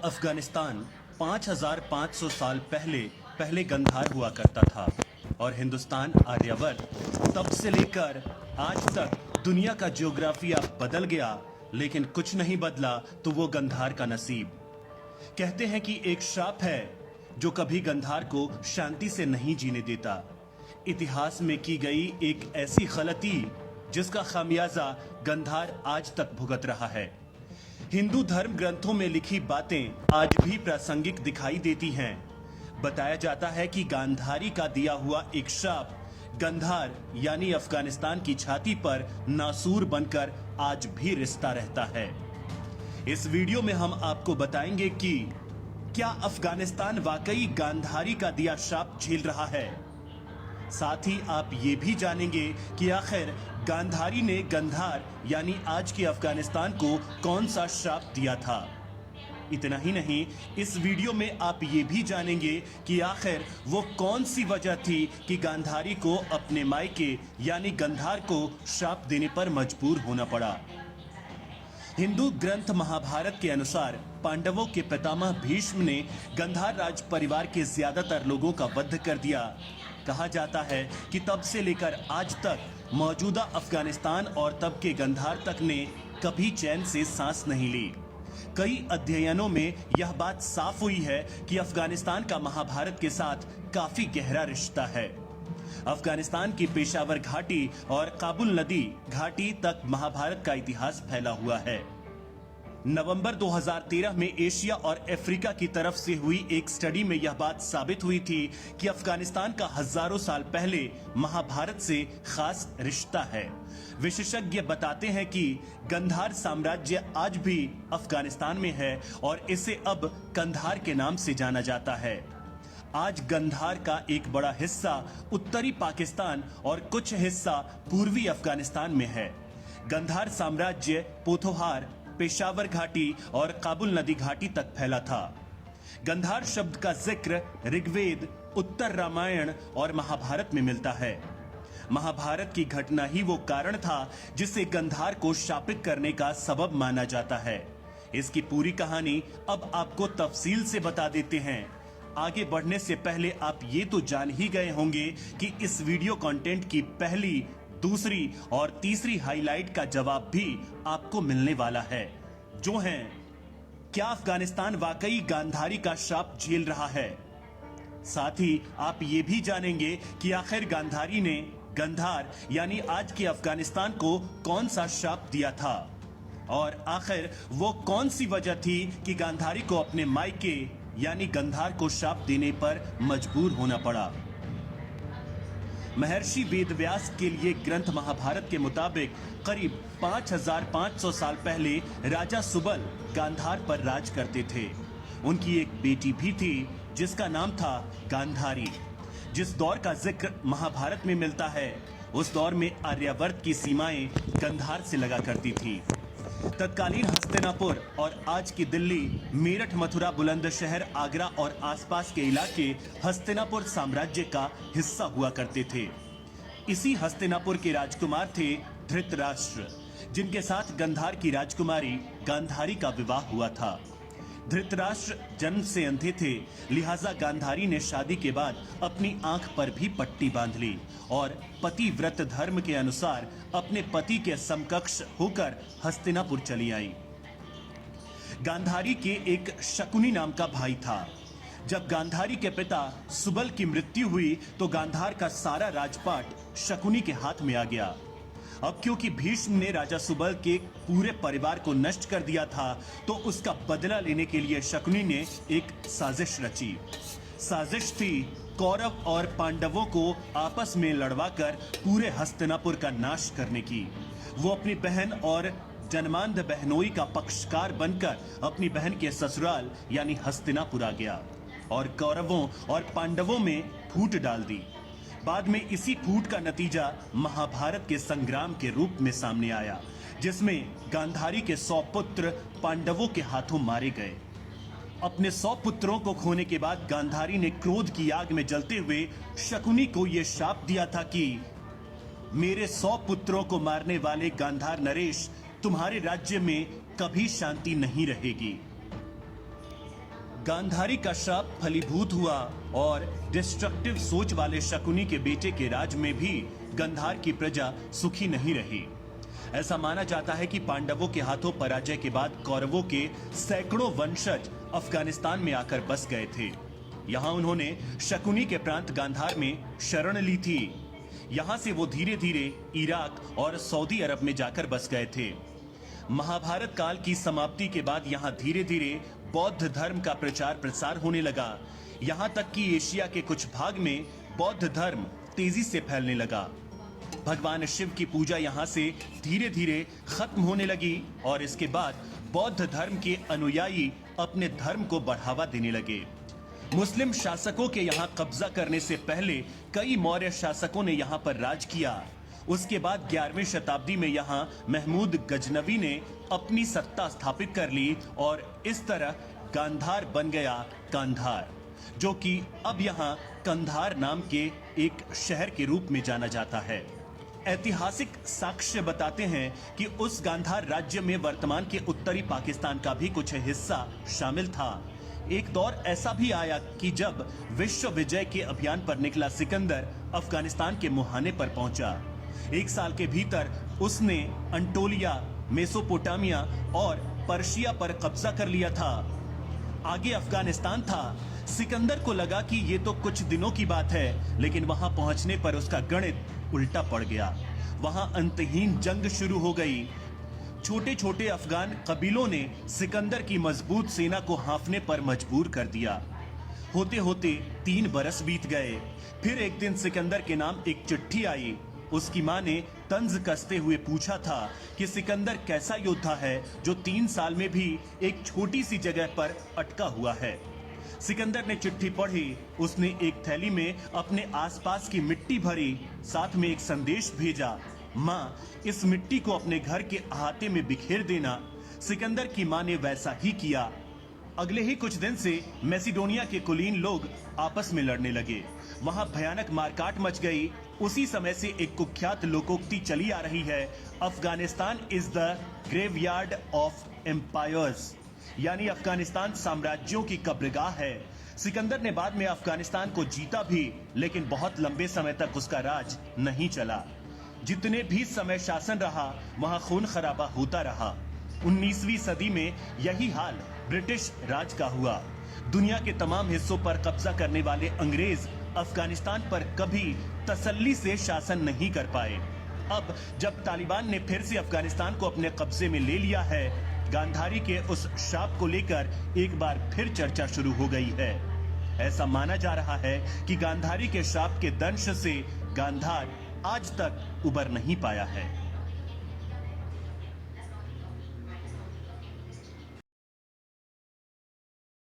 अफगानिस्तान 5500 साल पहले गंधार हुआ करता था और हिंदुस्तान आर्यवर्त तब से लेकर आज तक दुनिया का ज्योग्राफिया बदल गया, लेकिन कुछ नहीं बदला तो वो गंधार का नसीब। कहते हैं कि एक श्राप है जो कभी गंधार को शांति से नहीं जीने देता। इतिहास में की गई एक ऐसी गलती जिसका खामियाजा गंधार आज तक भुगत रहा है। हिंदू धर्म ग्रंथों में लिखी बातें आज भी प्रासंगिक दिखाई देती हैं। बताया जाता है कि गांधारी का दिया हुआ एक श्राप गंधार यानी अफगानिस्तान की छाती पर नासूर बनकर आज भी रिश्ता रहता है। इस वीडियो में हम आपको बताएंगे कि क्या अफगानिस्तान वाकई गांधारी का दिया श्राप झेल रहा है। साथ ही आप ये भी जानेंगे कि आखिर गांधारी ने गंधार यानी आज के अफगानिस्तान को कौन सा श्राप दिया था। इतना ही नहीं, इस वीडियो में आप ये भी जानेंगे कि आखिर वो कौन सी वजह थी कि गांधारी को अपने मायके यानी गंधार को श्राप देने पर मजबूर होना पड़ा। हिंदू ग्रंथ महाभारत के अनुसार पांडवों के पितामह भीष्म ने गंधार राज परिवार के ज्यादातर लोगों का वध कर दिया। कहा जाता है कि तब से लेकर आज तक मौजूदा अफगानिस्तान और तब के गंधार तक ने कभी चैन से सांस नहीं ली। कई अध्ययनों में यह बात साफ हुई है कि अफगानिस्तान का महाभारत के साथ काफी गहरा रिश्ता है। अफगानिस्तान की पेशावर घाटी और काबुल नदी घाटी तक महाभारत का इतिहास फैला हुआ है। नवंबर 2013 में एशिया और अफ्रीका की तरफ से हुई एक स्टडी में यह बात साबित हुई थी कि अफगानिस्तान का हजारों साल पहले महाभारत से खास रिश्ता है। विशेषज्ञ बताते हैं कि गंधार साम्राज्य आज भी अफगानिस्तान में है और इसे अब कंधार के नाम से जाना जाता है। आज गंधार का एक बड़ा हिस्सा उत्तरी पाकिस्तान और कुछ हिस्सा पूर्वी अफगानिस्तान में है। गंधार साम्राज्य पोथोहार, पेशावर घाटी और काबुल नदी घाटी तक फैला था। गंधार शब्द का जिक्र ऋग्वेद, उत्तर रामायण और महाभारत में मिलता है। महाभारत की घटना ही वो कारण था जिसे गंधार को शापित करने का सबब माना जाता है। इसकी पूरी कहानी अब आपको तफसील से बता देते हैं। आगे बढ़ने से पहले आप ये तो जान ही गए होंगे कि इस वीडियो कंटेंट की पहली, दूसरी और तीसरी हाईलाइट का जवाब भी आपको मिलने वाला है, जो है क्या अफगानिस्तान वाकई गांधारी का श्राप झेल रहा है। साथ ही आप ये भी जानेंगे कि आखिर गांधारी ने गंधार यानी आज के अफगानिस्तान को कौन सा श्राप दिया था और आखिर वो कौन सी वजह थी कि गांधारी को अपने मायके यानी गंधार को श्राप देने पर मजबूर होना पड़ा। महर्षि वेदव्यास के लिए ग्रंथ महाभारत के मुताबिक करीब 5500 साल पहले राजा सुबल गांधार पर राज करते थे। उनकी एक बेटी भी थी जिसका नाम था गांधारी। जिस दौर का जिक्र महाभारत में मिलता है उस दौर में आर्यावर्त की सीमाएं गंधार से लगा करती थी। तत्कालीन हस्तिनापुर और आज की दिल्ली, मेरठ, मथुरा, बुलंदशहर, आगरा और आसपास के इलाके हस्तिनापुर साम्राज्य का हिस्सा हुआ करते थे। इसी हस्तिनापुर के राजकुमार थे धृतराष्ट्र, जिनके साथ गंधार की राजकुमारी गांधारी का विवाह हुआ था। धृतराष्ट्र जन्म से अंधे थे, लिहाजा गांधारी ने शादी के बाद अपनी आंख पर भी पट्टी बांध ली और पतिव्रत धर्म के अनुसार अपने पति के समकक्ष होकर हस्तिनापुर चली आई। गांधारी के एक शकुनी नाम का भाई था। जब गांधारी के पिता सुबल की मृत्यु हुई तो गांधार का सारा राजपाट शकुनी के हाथ में आ गया। अब क्योंकि भीष्म ने राजा सुबल के पूरे परिवार को नष्ट कर दिया था तो उसका बदला लेने के लिए शकुनी ने एक साजिश रची। साजिश थी कौरव और पांडवों को आपस में लड़वाकर पूरे हस्तिनापुर का नाश करने की। वो अपनी बहन और जन्मांध बहनोई का पक्षकार बनकर अपनी बहन के ससुराल यानी हस्तिनापुर आ गया और कौरवों और पांडवों में फूट डाल दी। बाद में इसी फूट का नतीजा महाभारत के संग्राम के रूप में सामने आया, जिसमें गांधारी के 100 पुत्र पांडवों के हाथों मारे गए। अपने 100 पुत्रों को खोने के बाद गांधारी ने क्रोध की आग में जलते हुए शकुनी को यह शाप दिया था कि मेरे 100 पुत्रों को मारने वाले गांधार नरेश, तुम्हारे राज्य में कभी शांति नहीं रहेगी। गांधारी का श्राप फलीभूत हुआ और डिस्ट्रक्टिव सोच वाले शकुनी के बेटे के राज में भी गांधार की प्रजा सुखी नहीं रही। ऐसा माना जाता है कि पांडवों के हाथों पराजय के बाद कौरवों के सैकड़ों वंशज अफगानिस्तान में आकर बस गए थे। यहाँ उन्होंने शकुनी के प्रांत गांधार में शरण ली थी। यहाँ से वो धीरे धीरे इराक और सऊदी अरब में जाकर बस गए थे। महाभारत काल की समाप्ति के बाद यहाँ धीरे धीरे बौद्ध धर्म का प्रचार प्रसार होने लगा। यहाँ तक कि एशिया के कुछ भाग में बौद्ध धर्म तेजी से फैलने लगा। भगवान शिव की पूजा यहाँ से धीरे धीरे खत्म होने लगी और इसके बाद बौद्ध धर्म के अनुयायी अपने धर्म को बढ़ावा देने लगे। मुस्लिम शासकों के यहाँ कब्जा करने से पहले कई मौर्य शासकों ने यहाँ पर राज किया। उसके बाद 11वीं शताब्दी में यहाँ महमूद गजनवी ने अपनी सत्ता स्थापित कर ली और इस तरह गांधार बन गया कांधार, जो कि अब यहाँ कंधार नाम के एक शहर के रूप में जाना जाता है। ऐतिहासिक साक्ष्य बताते हैं कि उस गांधार राज्य में वर्तमान के उत्तरी पाकिस्तान का भी कुछ हिस्सा शामिल था। एक दौर ऐसा भी आया कि जब विश्व विजय के अभियान पर निकला सिकंदर अफगानिस्तान के मुहाने पर पहुंचा। 1 साल के भीतर उसने अंटोलिया, मेसोपोटामिया और पर्शिया पर कब्जा कर लिया था। आगे अफगानिस्तान था। सिकंदर को लगा कि ये तो कुछ दिनों की बात है, लेकिन वहां पहुंचने पर उसका गणित उल्टा पड़ गया। वहां अंतहीन जंग शुरू हो गई। छोटे छोटे अफगान कबीलों ने सिकंदर की मजबूत सेना को हाँफने पर मजबूर कर दिया। होते होते 3 बरस बीत गए। फिर एक दिन सिकंदर के नाम एक चिट्ठी आई। उसकी मां ने तंज कसते हुए पूछा था कि सिकंदर कैसा योद्धा है जो 3 साल में भी एक छोटी सी जगह पर अटका हुआ है। सिकंदर ने चिट्ठी पढ़ी। उसने एक थैली में अपने आसपास की मिट्टी भरी, साथ में एक संदेश भेजा, माँ इस मिट्टी को अपने घर के अहाते में बिखेर देना। सिकंदर की माँ ने वैसा ही किया। अगले ही कुछ दिन से मैसिडोनिया के कुलीन लोग आपस में लड़ने लगे। वहां भयानक मारकाट मच गई। उसी समय से एक कुख्यात लोकोक्ति चली आ रही है, Afghanistan is the graveyard of empires, यानी अफगानिस्तान साम्राज्यों की कब्रगाह है। सिकंदर ने बाद में अफगानिस्तान को जीता भी, लेकिन बहुत लंबे समय तक उसका राज नहीं चला। जितने भी समय शासन रहा वहां खून खराबा होता रहा। 19वीं सदी में यही हाल ब्रिटिश राज का हुआ। दुनिया के तमाम हिस्सों पर कब्जा करने वाले अंग्रेज अफगानिस्तान पर कभी तसल्ली से शासन नहीं कर पाए। अब जब तालिबान ने फिर से अफगानिस्तान को अपने कब्जे में ले लिया है, गांधारी के उस श्राप को लेकर एक बार फिर चर्चा शुरू हो गई है। ऐसा माना जा रहा है कि गांधारी के श्राप के दंश से गांधार आज तक उबर नहीं पाया है।